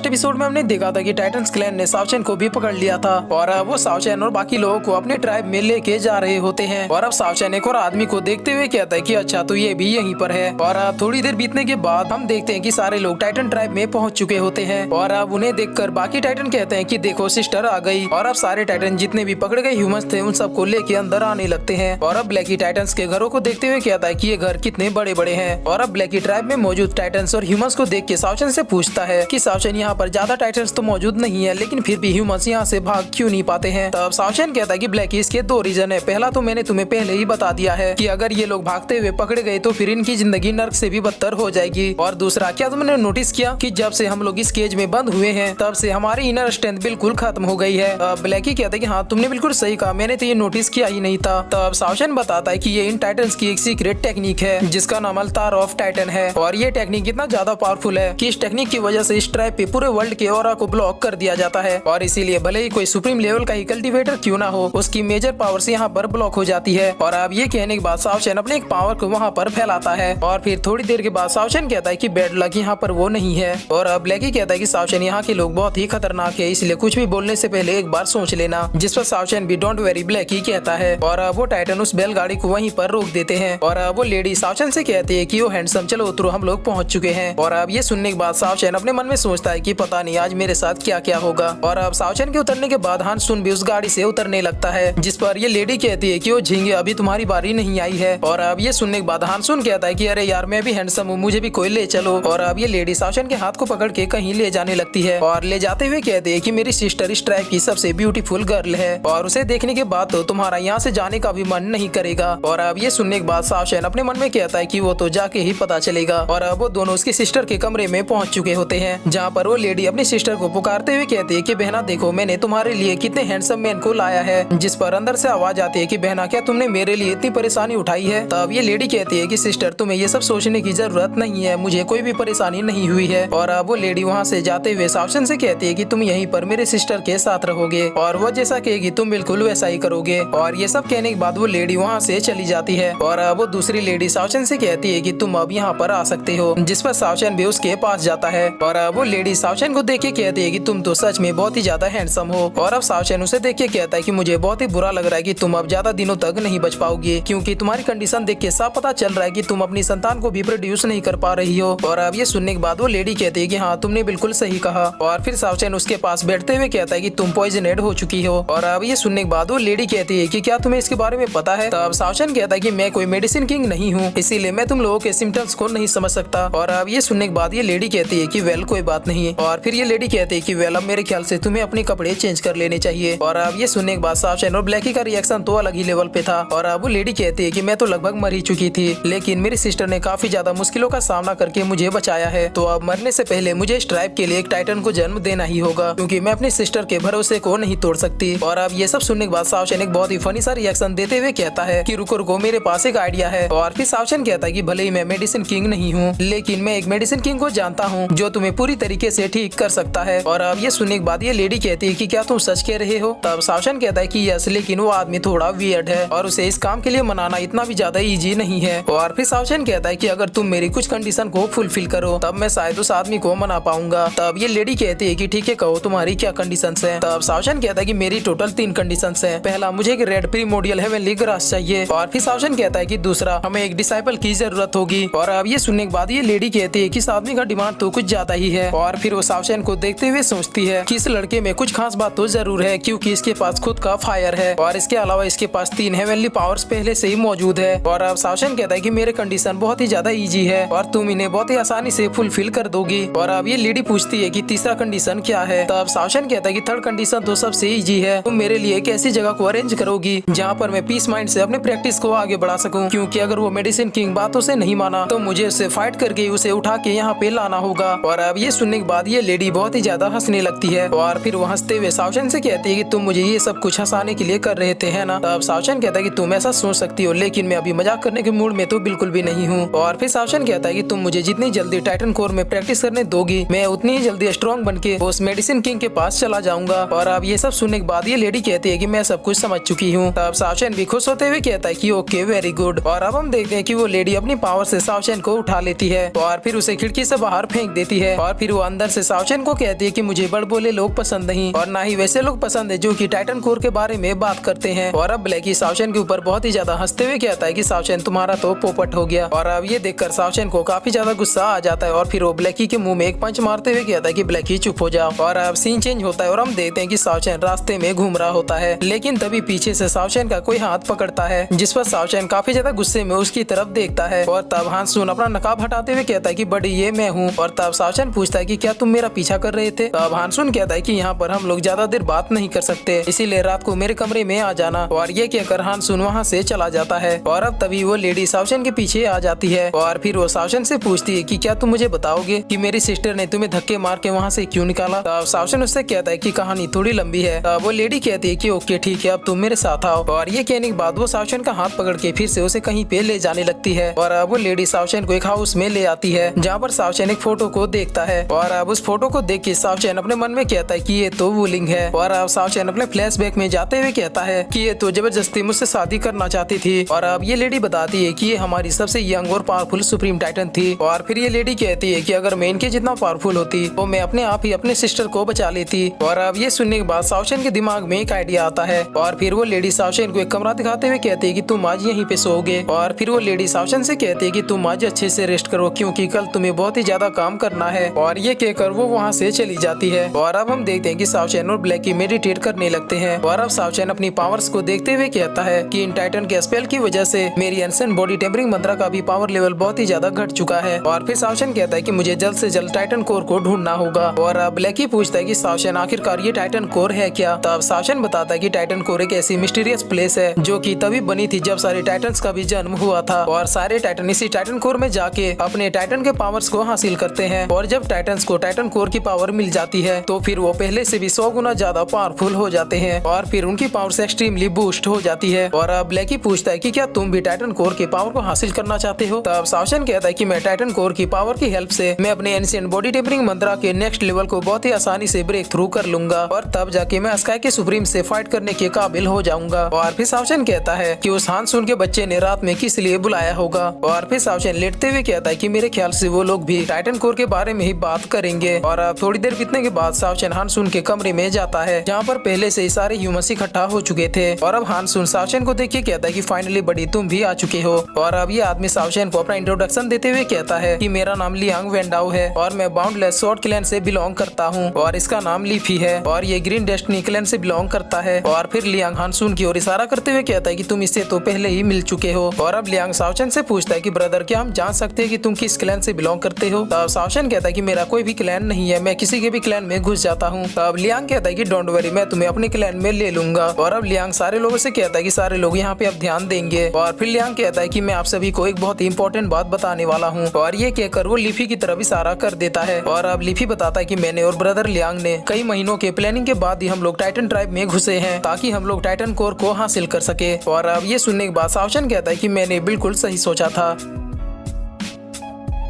Last episode में हमने देखा था कि टाइटंस क्लैन ने सावचेन को भी पकड़ लिया था और अब वो सावचेन और बाकी लोगों को अपने ट्राइब में लेके जा रहे होते हैं। और अब सावचेन एक और आदमी को देखते हुए कहता है कि अच्छा तो ये भी यहीं पर है। और अब थोड़ी देर बीतने के बाद हम देखते हैं कि सारे लोग टाइटन ट्राइब में पहुंच चुके होते हैं और अब उन्हें देखकर बाकी टाइटन कहते हैं कि देखो सिस्टर आ गई। और अब सारे टाइटन जितने भी पकड़े गए ह्यूमंस थे उन सबको लेके अंदर आने लगते हैं। और अब ब्लैकी टाइटंस के घरों को देखते हुए कहता है कि ये घर कितने बड़े बड़े हैं। और अब ब्लैकी ट्राइब में मौजूद टाइटंस और ह्यूमंस को देख के सावचेन से पूछता है कि सावचेन यहाँ पर ज्यादा टाइटंस तो मौजूद नहीं है, लेकिन फिर भी ह्यूमंस यहाँ से भाग क्यों नहीं पाते हैं। तब सावचेन कहता है कि ब्लैकी इसके दो रीजन है। पहला तो मैंने तुम्हें पहले ही बता दिया है कि अगर ये लोग भागते हुए पकड़े गए तो फिर इनकी जिंदगी नर्क से भी बदतर हो जाएगी। और दूसरा, क्या तुमने नोटिस किया कि जब से हम लोग इस केज में बंद हुए हैं तब से हमारी इनर स्ट्रेंथ बिल्कुल खत्म हो गई है। ब्लैकी कहता है कि हाँ तुमने बिल्कुल सही कहा, मैंने तो ये नोटिस किया ही नहीं था। तब सावचेन बताता है कि ये इन टाइटंस की एक सीक्रेट टेक्निक है जिसका नाम अल्तार ऑफ टाइटन है। और ये टेक्निक इतना ज्यादा पावरफुल है कि इस टेक्निक की वजह से इस ट्राइब पे पूरे वर्ल्ड के ऑरा को ब्लॉक कर दिया जाता है। और इसीलिए भले ही कोई सुप्रीम लेवल का ही कल्टीवेटर क्यों ना हो, उसकी मेजर पावर से यहाँ पर ब्लॉक हो जाती है। और अब ये कहने के बाद सावचेन अपने एक पावर को वहाँ पर फैलाता है। और फिर थोड़ी देर के बाद सावचेन कहता है कि बैड लक यहाँ पर वो नहीं है। और अब ब्लैकी कहता है कि सावचेन यहाँ के लोग बहुत ही खतरनाक है, इसलिए कुछ भी बोलने से पहले एक बार सोच लेना। जिस पर सावचेन भी डोंट वेरी ब्लैकी कहता है। और अब वो टाइटन उस बैलगाड़ी को वहीं पर रोक देते हैं। और अब वो लेडी सावचेन से कहती है कि वो हैंडसम चलो उतरो, हम लोग पहुंच चुके हैं। और अब ये सुनने के बाद सावचेन अपने मन में सोचता है कि पता नहीं आज मेरे साथ क्या क्या होगा। और अब सावचेन के उतरने के बाद हानसुन भी उस गाड़ी से उतरने लगता है, जिस पर ये लेडी कहती है कि वो झींगे अभी तुम्हारी बारी नहीं आई है। और अब ये सुनने के बाद हानसुन कहता है कि अरे यार मैं भी हैंडसम हूँ, मुझे भी कोई ले चलो। और अब ये लेडी सावचेन के हाथ को पकड़ के कहीं ले जाने लगती है और ले जाते हुए कहती है कि मेरी सिस्टर इस ट्राइब की सबसे ब्यूटीफुल गर्ल है और उसे देखने के बाद तो तुम्हारा यहाँ से जाने का भी मन नहीं करेगा। और अब ये सुनने के बाद सावचेन अपने मन में कहता है कि वो तो जाके ही पता चलेगा। और अब वो दोनों उसकी सिस्टर के कमरे में पहुंच चुके होते हैं, जहाँ पर वो लेडी अपनी सिस्टर को पुकारते हुए कहती है कि बहना देखो मैंने तुम्हारे लिए कितने हैंडसम मैन को लाया है। जिस पर अंदर से आवाज आती है कि बहना क्या तुमने मेरे लिए इतनी परेशानी उठाई है। तब ये लेडी कहती है कि सिस्टर तुम्हें ये सब सोचने की जरूरत नहीं है, मुझे कोई भी परेशानी नहीं हुई है। और अब वो लेडी वहाँ से जाते हुए सावचेन से कहती है कि तुम यहीं पर मेरे सिस्टर के साथ रहोगे और वो जैसा कहेगी तुम बिल्कुल वैसा ही करोगे। और ये सब कहने के बाद वो लेडी वहाँ से चली जाती है। और अब वो दूसरी लेडी सावचेन से कहती है कि तुम अब यहाँ पर आ सकते हो, जिस पर सावचेन भी उसके पास जाता है। और अब वो लेडी सावचेन को देख के कहती है कि तुम तो सच में बहुत ही ज्यादा हैंडसम हो। और अब सावचेन उसे देख के कहता है कि मुझे बहुत ही बुरा लग रहा है कि तुम अब ज्यादा दिनों तक नहीं बच पाओगी, क्योंकि तुम्हारी कंडीशन देख के साफ पता चल रहा है कि तुम अपनी संतान को भी प्रोड्यूस नहीं कर पा रही हो। और अब ये सुनने के बाद वो लेडी कहती है कि हाँ तुमने बिल्कुल सही कहा। और फिर सावचेन उसके पास बैठते हुए कहता है कि तुम पॉइजनेड हो चुकी हो। और अब ये सुनने के बाद वो लेडी कहती है कि क्या तुम्हें इसके बारे में पता है। तब सावचेन कहता है कि मैं कोई मेडिसिन किंग नहीं हूँ, इसीलिए मैं तुम लोगों के सिम्टम्स को नहीं समझ सकता। और अब ये सुनने के बाद ये लेडी कहती है कि वेल कोई बात नहीं। और फिर ये लेडी कहती है कि वेल अब मेरे ख्याल से तुम्हें अपने कपड़े चेंज कर लेने चाहिए। और अब ये सुनने के बाद सावचेन और ब्लैकी का रिएक्शन तो अलग ही लेवल पे था। और अब वो लेडी कहती है कि मैं तो लगभग मर ही चुकी थी, लेकिन मेरी सिस्टर ने काफी ज्यादा मुश्किलों का सामना करके मुझे बचाया है, तो अब मरने से पहले मुझे इस ट्राइब के लिए एक टाइटन को जन्म देना ही होगा, क्योंकि मैं अपनी सिस्टर के भरोसे को नहीं तोड़ सकती। और अब ये सब सुनने के बाद सावचेन एक बहुत ही फनी सा रिएक्शन देते हुए कहता है कि रुको रुको मेरे पास एक आइडिया है। और फिर सावचेन कहता है कि भले ही मैं मेडिसिन किंग नहीं हूँ, लेकिन मैं एक मेडिसिन किंग को जानता हूँ जो तुम्हें पूरी तरीके से ठीक कर सकता है। और अब ये सुनने के बाद ये लेडी कहती है कि क्या तुम सच कह रहे हो। तब सावचेन कहता है कि यस, लेकिन वो आदमी थोड़ा वियर्ड है और उसे इस काम के लिए मनाना इतना भी ज्यादा इजी नहीं है। और फिर सावचेन कहता है कि अगर तुम मेरी कुछ कंडीशन को फुलफिल करो तब मैं शायद उस आदमी को मना पाऊंगा। तब ये लेडी कहती है कि ठीक है कहो तुम्हारी क्या कंडीशंस है। तब सावचेन कहता है कि मेरी टोटल 3 कंडीशंस है। पहला, मुझे एक रेड प्रीमोडियल हेवनली ग्रास चाहिए। और फिर सावचेन कहता है कि दूसरा, हमें एक डिसाइपल की जरूरत होगी। और अब ये सुनने के बाद ये लेडी कहती है कि इस आदमी का डिमांड तो कुछ ज्यादा ही है। और फिर वो सावचेन को देखते हुए सोचती है कि इस लड़के में कुछ खास बात तो जरूर है, क्योंकि इसके पास खुद का फायर है और इसके अलावा इसके पास 3 हेवनली पावर्स पहले से ही मौजूद है। और अब सावचेन कहता है कि मेरे कंडीशन बहुत ही ज्यादा इजी है और तुम इन्हें बहुत ही आसानी से फुलफिल कर दोगी। और अब ये लेडी पूछती है कि तीसरा कंडीशन क्या है। तब सावचेन कहता है कि थर्ड कंडीशन तो सबसे इजी है, तुम मेरे लिए एक ऐसी जगह को अरेंज करोगी जहाँ पर मैं पीस माइंड से अपने प्रैक्टिस को आगे बढ़ा सकूं, क्योंकि अगर वो मेडिसिन किंग बातों से नहीं माना तो मुझे उससे फाइट करके उसे उठा के यहाँ पे लाना होगा। और अब ये सुनने के बाद ये लेडी बहुत ही ज्यादा हंसने लगती है। और फिर वो हंसते हुए सावचेन से कहती है कि तुम मुझे ये सब कुछ हंसाने के लिए कर रहे थे है ना। तब सावचेन कहता है कि तुम ऐसा सोच सकती हो, लेकिन मैं अभी मजाक करने के मूड में तो बिल्कुल भी नहीं हूँ। और फिर सावचेन कहता है कि तुम मुझे जितनी जल्दी टाइटन कोर में प्रैक्टिस करने दोगी मैं उतनी ही जल्दी स्ट्रॉन्ग बन के उस मेडिसिन किंग के पास चला जाऊंगा। और अब ये सब सुनने के बाद ये लेडी कहती है कि मैं सब कुछ समझ चुकी हूँ। तब सावचेन भी खुश होते हुए कहता है कि ओके वेरी गुड। और अब हम देखते हैं कि वो लेडी अपनी पावर से सावचेन को उठा लेती है और फिर उसे खिड़की से बाहर फेंक देती है। और फिर वो अंदर अंदर से सावचेन को कहती है कि मुझे बड़बोले लोग पसंद नहीं और ना ही वैसे लोग पसंद है जो कि टाइटन कोर के बारे में बात करते हैं। और अब ब्लैकी सावचेन के ऊपर बहुत ही ज्यादा हंसते हुए कहता है कि सावचेन तुम्हारा तो पोपट हो गया। और अब ये देखकर सावचेन को काफी ज्यादा गुस्सा आ जाता है और फिर वो ब्लैकी के मुंह में एक पंच मारते हुए कहता है कि ब्लैकी चुप हो जाओ। और अब सीन चेंज होता है और हम देखते हैं कि सावचेन रास्ते में घूम रहा होता है, लेकिन तभी पीछे से सावचेन का कोई हाथ पकड़ता है जिस पर सावचेन काफी ज्यादा गुस्से में उसकी तरफ देखता है। और तब हानसुन अपना नकाब हटाते हुए कहता है कि बड़ी ये मैं हूँ। और तब सावचेन पूछता है कि क्या तुम मेरा पीछा कर रहे थे। तब हानसुन कहता है कि यहाँ पर हम लोग ज्यादा देर बात नहीं कर सकते, इसीलिए रात को मेरे कमरे में आ जाना। और ये कहकर हानसुन वहाँ से चला जाता है। और अब तभी वो लेडी सावचेन के पीछे आ जाती है और फिर वो सावचेन से पूछती है कि क्या तुम मुझे बताओगे कि मेरी सिस्टर ने तुम्हें धक्के मार के वहाँ से क्यों निकाला। तब सावचेन उससे कहता है कि कहानी थोड़ी लंबी है। तब वो लेडी कहती है कि ओके ठीक है, अब तुम मेरे साथ आओ। और ये कहने के बाद वो सावचेन का हाथ पकड़ के फिर से उसे कहीं पे ले जाने लगती है। और अब वो लेडी सावचेन को एक हाउस में ले आती है जहाँ पर सावचेन एक फोटो को देखता है। और अब उस फोटो को देख के सावचेन अपने मन में कहता है कि ये तो वुलिंग है। और अब सावचेन अपने फ्लैशबैक में जाते हुए कहता है कि ये तो जबरदस्ती मुझसे शादी करना चाहती थी। और अब ये लेडी बताती है कि ये हमारी सबसे यंग और पावरफुल सुप्रीम टाइटन थी। और फिर ये लेडी कहती है कि अगर मैं इनके जितना पावरफुल होती तो मैं अपने आप ही अपने सिस्टर को बचा लेती। और अब ये सुनने के बाद सावचेन के दिमाग में एक आइडिया आता है और फिर वो लेडी सावचेन को एक कमरा दिखाते हुए कहती है कि तुम आज यहीं पे सोओगे। और फिर वो लेडी सावचेन से कहती है कि तुम आज अच्छे से रेस्ट करो क्योंकि कल तुम्हें बहुत ही ज्यादा काम करना है। और ये कहकर वो वहाँ से चली जाती है। और अब हम देखते हैं कि सावचेन और ब्लैकी मेडिटेट करने लगते हैं। और अब सावचेन अपनी पावर्स को देखते हुए कहता है कि इन टाइटन के स्पेल की वजह से मेरी एंशिएंट बॉडी टेम्परिंग मंत्रा का भी पावर लेवल बहुत ही ज्यादा घट चुका है। और फिर सावचेन कहता है कि मुझे जल्द से जल्द टाइटन कोर को ढूंढना होगा। और अब ब्लैकी पूछता है कि सावचेन आखिरकार ये टाइटन कोर है क्या। तब सावचेन बताता है कि टाइटन कोर एक ऐसी मिस्टीरियस प्लेस है जो कि तभी बनी थी जब सारे टाइटन्स का भी जन्म हुआ था। और सारे टाइटन इसी टाइटन कोर में जाके अपने टाइटन के पावर्स को हासिल करते हैं। और जब टाइटन्स को टाइटन कोर की पावर मिल जाती है तो फिर वो पहले से भी 100 गुना ज्यादा पावरफुल हो जाते हैं और फिर उनकी पावर्स एक्सट्रीमली बूस्ट हो जाती है। और अब ब्लैकी पूछता है कि क्या तुम भी टाइटन कोर की पावर को हासिल करना चाहते हो। तब सावचेन कहता है कि मैं टाइटन कोर की पावर की हेल्प से मैं अपने एंशिएंट बॉडी टेम्परिंग मंत्रा के नेक्स्ट लेवल को बहुत ही आसानी से ब्रेक थ्रू कर लूंगा और तब जाके मैं स्काई के सुप्रीम से फाइट करने के काबिल हो जाऊंगा। और फिर सावचेन कहता है कि उस हानसुन के बच्चे ने रात में किस लिए बुलाया होगा। और फिर सावचेन लेटते हुए कहता है कि मेरे ख्याल से वो लोग भी टाइटन कोर के बारे में ही बात करेंगे। और अब थोड़ी देर बीतने के बाद सावचेन हानसुन के कमरे में जाता है जहाँ पर पहले से ही सारे ह्यूमंस इकट्ठा हो चुके थे। और अब हानसुन सावचेन को देख के कहता है कि फाइनली बड़ी तुम भी आ चुके हो। और अब ये आदमी सावचेन को अपना इंट्रोडक्शन देते हुए कहता है कि मेरा नाम लियांग वेंडाओ है और मैं बाउंडलेस स्वॉर्ड क्लैन से बिलोंग करता हूँ और इसका नाम लीफी है और ये ग्रीन डेस्टिनी क्लैन से बिलोंग करता है। और फिर लियांग हानसुन की ओर इशारा करते हुए कहता है कि तुम इससे तो पहले ही मिल चुके हो। और अब लियांग सावचेन से पूछता है कि ब्रदर क्या हम जान सकते हैं कि तुम किस क्लैन से बिलोंग करते हो। तब सावचेन कहता है कि मेरा कोई भी क्लैन नहीं है, मैं किसी के भी क्लैन में घुस जाता हूँ। तब लियांग कहता है कि डोंट वरी, मैं तुम्हें अपने क्लैन में ले लूंगा। और अब लियांग सारे लोगों से कहता है कि सारे लोग यहाँ पे अब ध्यान देंगे। और फिर लियांग कहता है कि मैं आप सभी को एक बहुत ही इंपॉर्टेंट बात बताने वाला हूँ। और ये कहकर वो लीफी की तरफ इशारा कर देता है। और अब लीफी बताता है कि मैंने और ब्रदर लियांग ने कई महीनों के प्लानिंग के बाद ही हम लोग टाइटन ट्राइब में घुसे हैं ताकि हम लोग टाइटन कोर को हासिल कर सके। और अब ये सुनने के बाद सावचेन कहता है कि मैंने बिल्कुल सही सोचा था।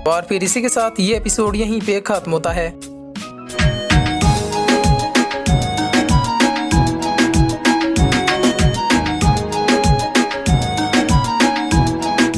और फिर इसी के साथ ये एपिसोड यहीं पे खत्म होता है।